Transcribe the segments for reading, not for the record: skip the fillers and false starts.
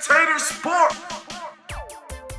Spectator sport.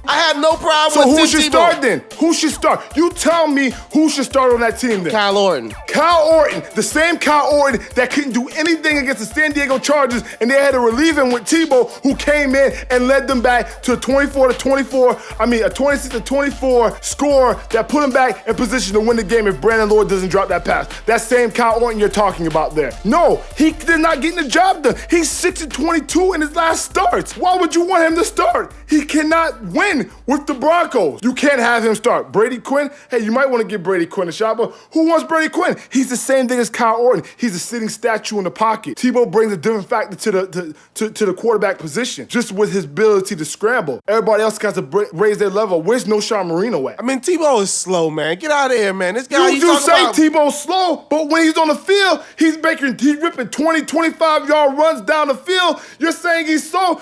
I have no problem So with who Tim should Tebow. start then? Who should start? You tell me who should start on that team then. Kyle Orton. Kyle Orton, the same Kyle Orton that couldn't do anything against the San Diego Chargers, and they had to relieve him with Tebow, who came in and led them back to a 26-24 score that put him back in position to win the game if Brandon Lloyd doesn't drop that pass. That same Kyle Orton you're talking about there. No, he did not get the job done. He's 6-22 in his last starts. Why would you want him to start? He cannot win with the Broncos. You can't have him start. Brady Quinn, hey, you might want to give Brady Quinn a shot, but who wants Brady Quinn? He's the same thing as Kyle Orton. He's a sitting statue in the pocket. Tebow brings a different factor to the quarterback position, just with his ability to scramble. Everybody else got to raise their level. Where's No Sean Marino at? I mean, Tebow is slow, man. Get out of here, man. This guy You say Tebow's slow, but when he's on the field, he's ripping 20, 25-yard runs down the field. You're saying he's slow.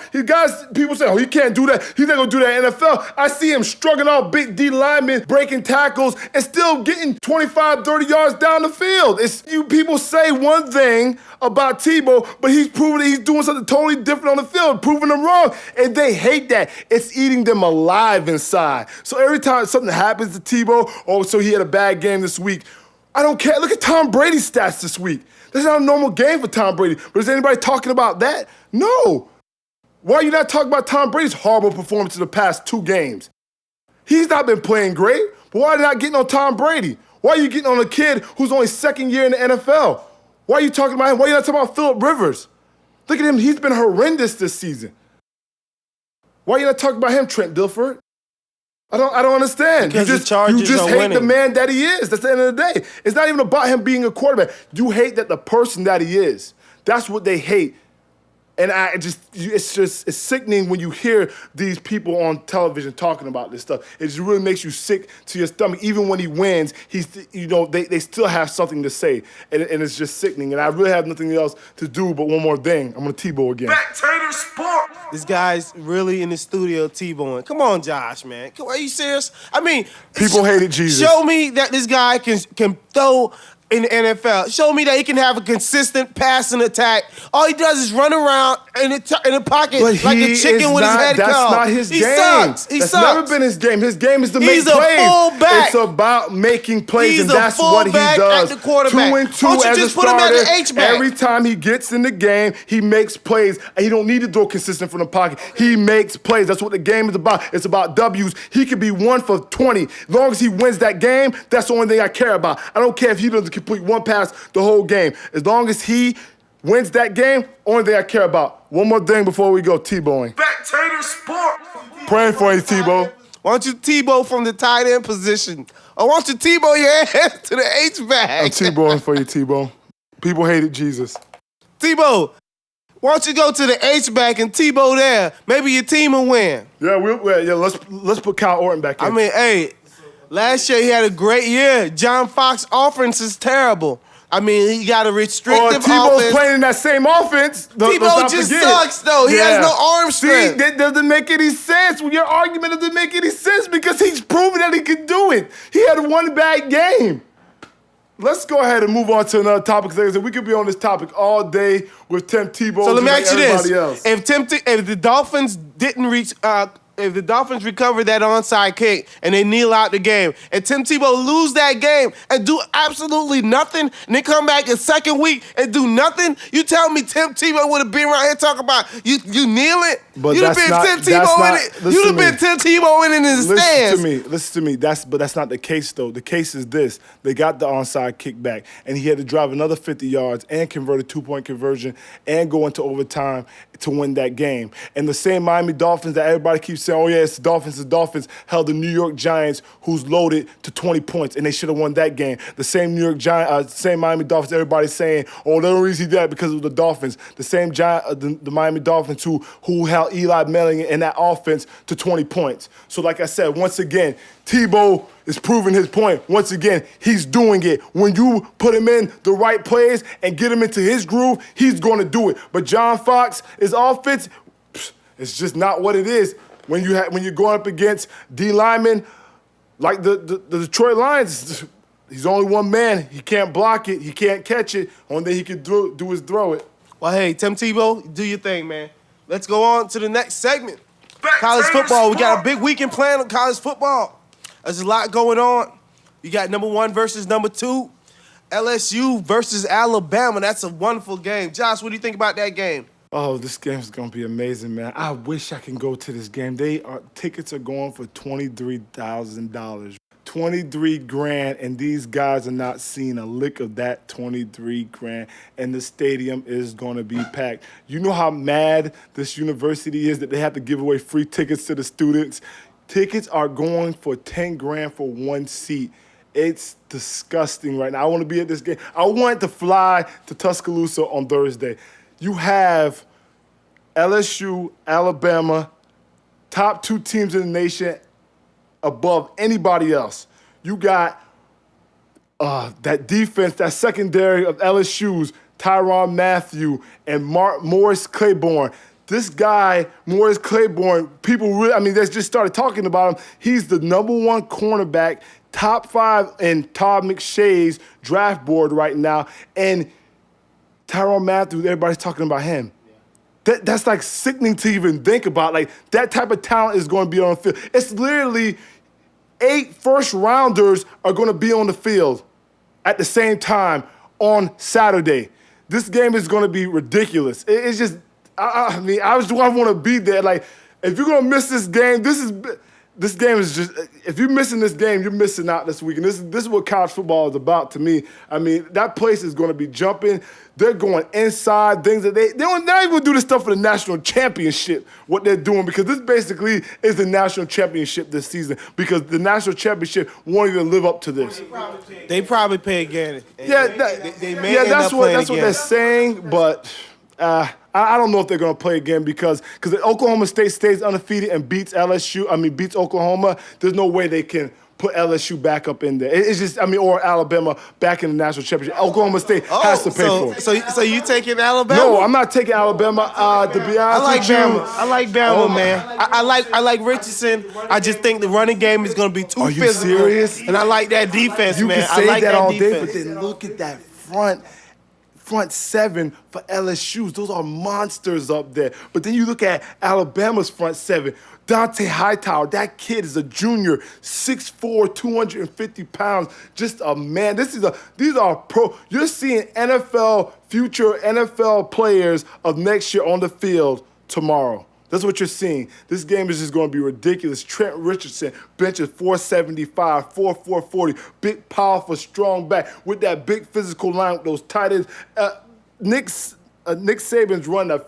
People say, oh, he can't do that. He's not going to do that in the NFL. I see him struggling out big D linemen, breaking tackles, and still getting 25, 30 yards down the field. People say one thing about Tebow, but he's proven that he's doing something totally different on the field, proving them wrong, and they hate that. It's eating them alive inside. So every time something happens to Tebow, so he had a bad game this week, I don't care. Look at Tom Brady's stats this week. That's not a normal game for Tom Brady. But is anybody talking about that? No. Why are you not talking about Tom Brady's horrible performance in the past 2 games? He's not been playing great, but why are you not getting on Tom Brady? Why are you getting on a kid who's only second year in the NFL? Why are you talking about him? Why are you not talking about Phillip Rivers? Look at him. He's been horrendous this season. Why are you not talking about him, Trent Dilfer? I don't understand. Because you the Chargers just are hate winning. the man that he is. That's the end of the day. It's not even about him being a quarterback. You hate that the person that he is. That's what they hate. And it's sickening when you hear these people on television talking about this stuff. It just really makes you sick to your stomach. Even when he wins, they still have something to say, and it's just sickening. And I really have nothing else to do but one more thing. I'm gonna Tebow again. Spectator sport. This guy's really in the studio Tebowing. Come on, Josh, man. Are you serious? I mean, People hated Jesus. Show me that this guy can throw in the NFL. Show me that he can have a consistent passing attack. All he does is run around in the pocket like a chicken with his head cut off. That's not his game. Sucks. That's never been his game. His game is to make plays. He's a fullback. It's about making plays, and that's a what he does. At the quarterback. 2 and 2 Don't you as just a put him at starter. the H-back? Every time he gets in the game, he makes plays. And he don't need to throw consistent from the pocket. He makes plays. That's what the game is about. It's about W's. He could be 1 for 20. As long as he wins that game, that's the only thing I care about. I don't care if he doesn't complete one pass the whole game. As long as he wins that game, only thing I care about. One more thing before we go, Tebowing. Spectator sport. Praying for you, Tebow. Why don't you Tebow from the tight end position? Or why don't you Tebow your ass to the H-back? I'm Tebowing for you, Tebow. People hated Jesus. Tebow, why don't you go to the H-back and Tebow there? Maybe your team will win. Yeah, let's put Kyle Orton back in. I mean, hey, last year he had a great year. John Fox's offense is terrible. I mean, he got a restrictive Tebow's offense. playing in that same offense. Tebow just sucks, though. He has no arm strength. See, that doesn't make any sense. Your argument doesn't make any sense because he's proven that he can do it. He had one bad game. Let's go ahead and move on to another topic. Because we could be on this topic all day with Tim Tebow. So let me ask you this: else. if the Dolphins didn't reach, if the Dolphins recover that onside kick and they kneel out the game, and Tim Tebow lose that game and do absolutely nothing, and then come back the second week and do nothing, you tell me Tim Tebow would have been right here talking about you kneel it? But You'd have been Tim Tebow in it. You'd have been Tim Tebow in the stands. Listen to me. But that's not the case, though. The case is this. They got the onside kick back, and he had to drive another 50 yards and convert a 2-point conversion and go into overtime to win that game. And the same Miami Dolphins that everybody keeps saying, oh, yeah, it's the Dolphins, held the New York Giants, who's loaded, to 20 points, and they should have won that game. The same same Miami Dolphins, everybody's saying, oh, the only reason he did that because of the Dolphins. The same the Miami Dolphins who held Eli Manning in that offense to 20 points. So like I said, once again, Tebow is proving his point. Once again, he's doing it. When you put him in the right plays and get him into his groove, he's going to do it. But John Fox, his offense, it's just not what it is. When you're going up against D linemen like the Detroit Lions, he's only one man. He can't block it. He can't catch it. Only thing he can do is throw it. Well, hey, Tim Tebow, do your thing, man. let's go on to the next segment. College football. We got a big weekend planned on college football. There's a lot going on. You got number 1 versus number 2. LSU versus Alabama. That's a wonderful game. Josh, what do you think about that game? Oh, this game's gonna be amazing, man. I wish I can go to this game. Tickets are going for $23,000. 23 grand, and these guys are not seeing a lick of that 23 grand, and the stadium is gonna be packed. You know how mad this university is that they have to give away free tickets to the students? Tickets are going for 10 grand for one seat. It's disgusting right now. I want to be at this game. I want to fly to Tuscaloosa on Thursday. You have LSU, Alabama, top 2 teams in the nation above anybody else. You got that defense, that secondary of LSU's Tyrann Mathieu and Morris Claiborne. This guy, Morris Claiborne, people really, they just started talking about him. He's the number 1 cornerback, top 5 in Todd McShay's draft board right now. And Tyrann Mathieu, everybody's talking about him. That's like sickening to even think about. Like, that type of talent is going to be on the field. It's literally 8 first-rounders are going to be on the field at the same time on Saturday. This game is going to be ridiculous. It's just, I just want to be there. Like, if you're going to miss this game, this game is just, if you're missing this game, you're missing out this weekend. This is what college football is about to me. That place is going to be jumping. They're going inside, things that they're not even going to do this stuff for the national championship, what they're doing, because this basically is the national championship this season, because the national championship won't even live up to this. They probably pay again. That's what they're saying, but I don't know if they're going to play again because if Oklahoma State stays undefeated and beats Oklahoma, there's no way they can put LSU back up in there. It's just, or Alabama back in the national championship. Oklahoma State has to pay for it. So you taking Alabama? No, I'm not taking Alabama. To be honest with you, I like Bama, man. I like Richardson. I just think the running game is going to be too physical. Are you serious? And I like that defense, man. You can say that all day, defense. but then look at that front 7 for LSU. Those are monsters up there. But then you look at Alabama's front 7. Dante Hightower, that kid is a junior, 6'4", 250 pounds, just a man. These are pro. You're seeing future NFL players of next year on the field tomorrow. That's what you're seeing. This game is just going to be ridiculous. Trent Richardson benches 475, 440, big, powerful, strong back with that big physical line with those tight ends. Nick Saban's running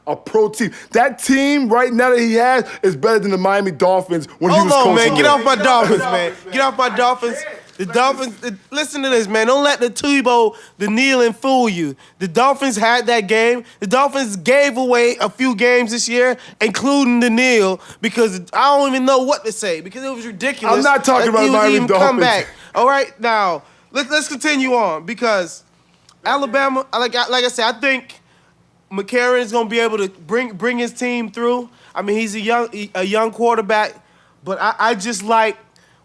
a pro team. That team right now that he has is better than the Miami Dolphins when he was coaching. Hold on, man. Get off my Dolphins, man. Get off my Dolphins. The Dolphins, listen to this, man. Don't let the Tebow, the kneeling fool you. The Dolphins had that game. The Dolphins gave away a few games this year, including the kneel, because I don't even know what to say, because it was ridiculous. I'm not talking about Miami Dolphins. Come back. All right, now, let's continue on, because Alabama, like I said, I think McCarron's going to be able to bring his team through. He's a young quarterback, but I just like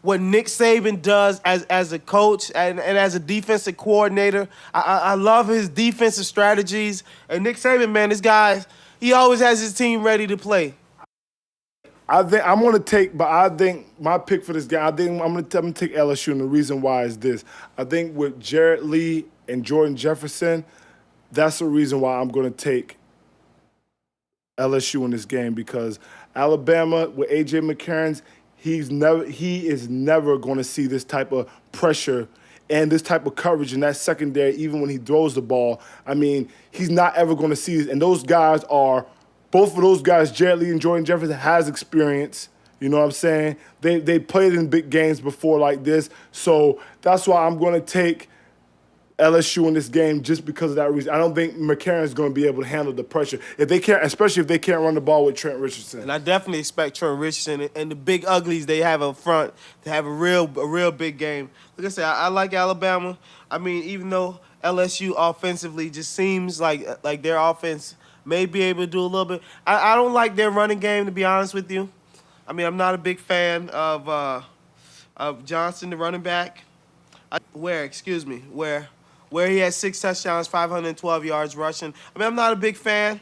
what Nick Saban does as a coach and as a defensive coordinator. I love his defensive strategies. And Nick Saban, man, this guy, he always has his team ready to play. I think my pick for this game, I'm going to take LSU, and the reason why is this. I think with Jarrett Lee and Jordan Jefferson, that's the reason why I'm going to take LSU in this game, because Alabama with A.J. McCarron's, he is never going to see this type of pressure and this type of coverage in that secondary, even when he throws the ball. He's not ever going to see this. And both of those guys, Jarrett Lee and Jordan Jefferson, has experience. You know what I'm saying? They played in big games before like this. So that's why I'm going to take LSU in this game, just because of that reason. I don't think McCarron's going to be able to handle the pressure especially if they can't run the ball with Trent Richardson. And I definitely expect Trent Richardson and the big uglies they have up front to have a real big game. Like I said, I like Alabama. Even though LSU offensively just seems like their offense may be able to do a little bit, I don't like their running game, to be honest with you. I'm not a big fan of Johnson, the running back. Where he had 6 touchdowns, 512 yards rushing. I'm not a big fan.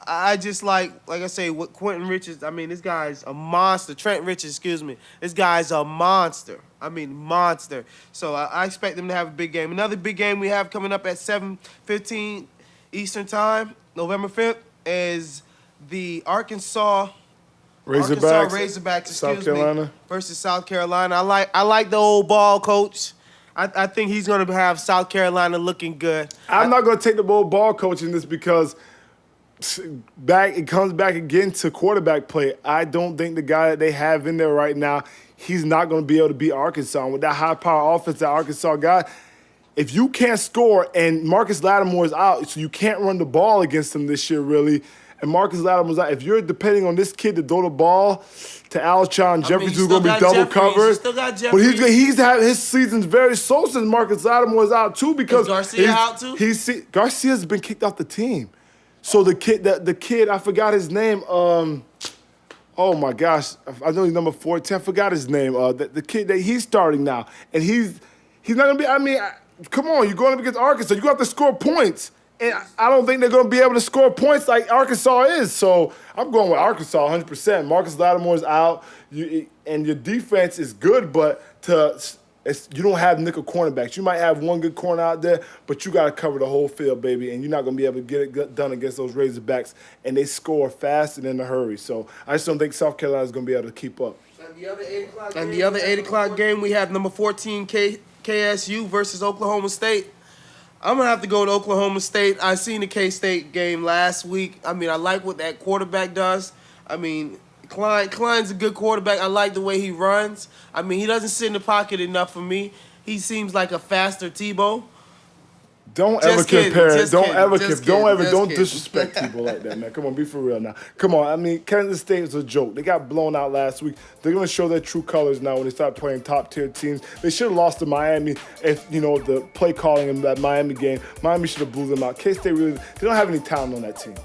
I just like I say, what Quentin Richards. I mean, this guy's a monster. Trent Richards, excuse me. This guy's a monster. I mean, monster. So I expect them to have a big game. Another big game we have coming up at 7:15 Eastern Time, November 5th, is the Arkansas Razorbacks, South Carolina versus South Carolina. I like the old ball coach. I think he's going to have South Carolina looking good. I'm not going to take the old ball coach in this because it comes back again to quarterback play. I don't think the guy that they have in there right now, he's not going to be able to beat Arkansas. And with that high-power offense that Arkansas got, if you can't score and Marcus Lattimore is out, so you can't run the ball against him this year, really, and Marcus Lattimore's out, if you're depending on this kid to throw the ball to Alshon Jeffries, who's going to be double covered, but his season's very slow since Marcus Lattimore is out too because is Garcia out too? Garcia's been kicked off the team. So the kid, I forgot his name. Oh my gosh, I know he's number 14. I forgot his name. The kid that he's starting now, and he's not gonna be. I mean, come on, you're going up against Arkansas. You have to score points. And I don't think they're going to be able to score points like Arkansas is. So I'm going with Arkansas 100%. Marcus Lattimore's out, and your defense is good, but you don't have nickel cornerbacks. You might have one good corner out there, but you got to cover the whole field, baby, and you're not going to be able to get it done against those Razorbacks, and they score fast and in a hurry. So I just don't think South Carolina's going to be able to keep up. And the other 8 o'clock game, we have number 14 KSU versus Oklahoma State. I'm going to have to go to Oklahoma State. I seen the K-State game last week. I mean, I like what that quarterback does. I mean, Klein's a good quarterback. I like the way he runs. I mean, he doesn't sit in the pocket enough for me. He seems like a faster Tebow. Don't disrespect people like that, man. Come on, be for real now. Come on, I mean, Kansas State was a joke. They got blown out last week. They're going to show their true colors now when they start playing top-tier teams. They should have lost to Miami if, the play calling in that Miami game. Miami should have blew them out. K-State they don't have any talent on that team.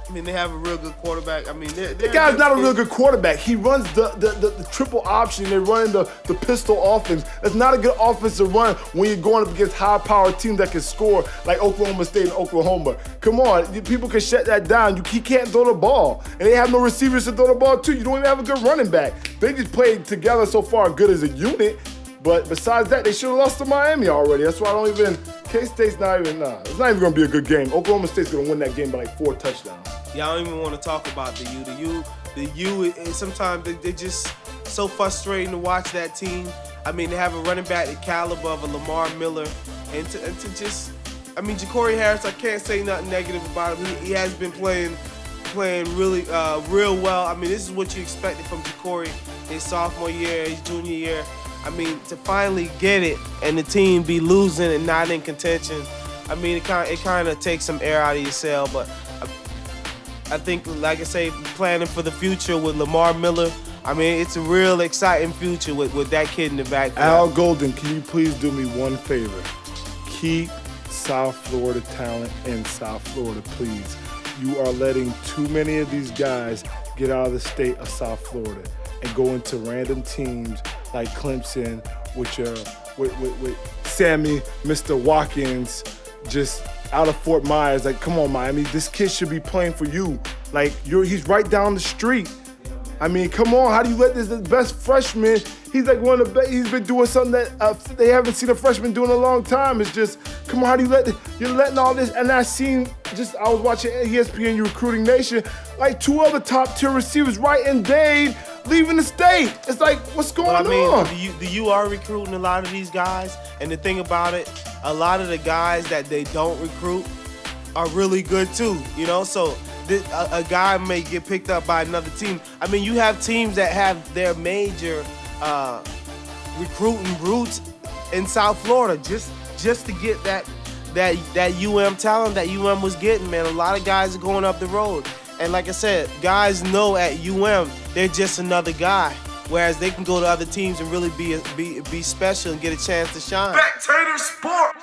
I mean, they have a real good quarterback. I mean, the guy's not a real good quarterback. He runs the triple option. They're running the pistol offense. That's not a good offense to run when you're going up against high-powered teams that can score like Oklahoma State and Oklahoma. Come on, people can shut that down. He can't throw the ball. And they have no receivers to throw the ball to. You don't even have a good running back. They just played together so far good as a unit. But besides that, they should have lost to Miami already. That's why K-State's not even, it's not even going to be a good game. Oklahoma State's going to win that game by like 4 touchdowns. Yeah, I don't even want to talk about the U. The U, sometimes they're just so frustrating to watch that team. I mean, they have a running back the caliber of a Lamar Miller. And to just, I mean, Ja'Cory Harris, I can't say nothing negative about him. He has been playing really real well. I mean, this is what you expected from Ja'Cory his sophomore year, his junior year. I mean, to finally get it and the team be losing and not in contention, I mean, it kind of takes some air out of your sail. But I think, like I say, planning for the future with Lamar Miller, I mean, it's a real exciting future with that kid in the backfield. Al Golden, can you please do me one favor? Keep South Florida talent in South Florida, please. You are letting too many of these guys get out of the state of South Florida and go into random teams like Clemson with Sammy, Mr. Watkins, just out of Fort Myers. Like, come on, Miami, this kid should be playing for you. Like, he's right down the street. I mean, come on, how do you let this best freshman, he's like one of the best, he's been doing something that they haven't seen a freshman do in a long time. It's just, come on, how do you you're letting all this, and I was watching ESPN Recruiting Nation, like 2 other top-tier receivers, Wright and Dade, leaving the state. It's like, what's going on? I mean, the U are recruiting a lot of these guys, and the thing about it, a lot of the guys that they don't recruit are really good too, so a guy may get picked up by another team. I mean, you have teams that have their major recruiting roots in South Florida just to get that UM talent that UM was getting, man. A lot of guys are going up the road. And like I said, guys know at UM they're just another guy, whereas they can go to other teams and really be special and get a chance to shine. Spectator Sport.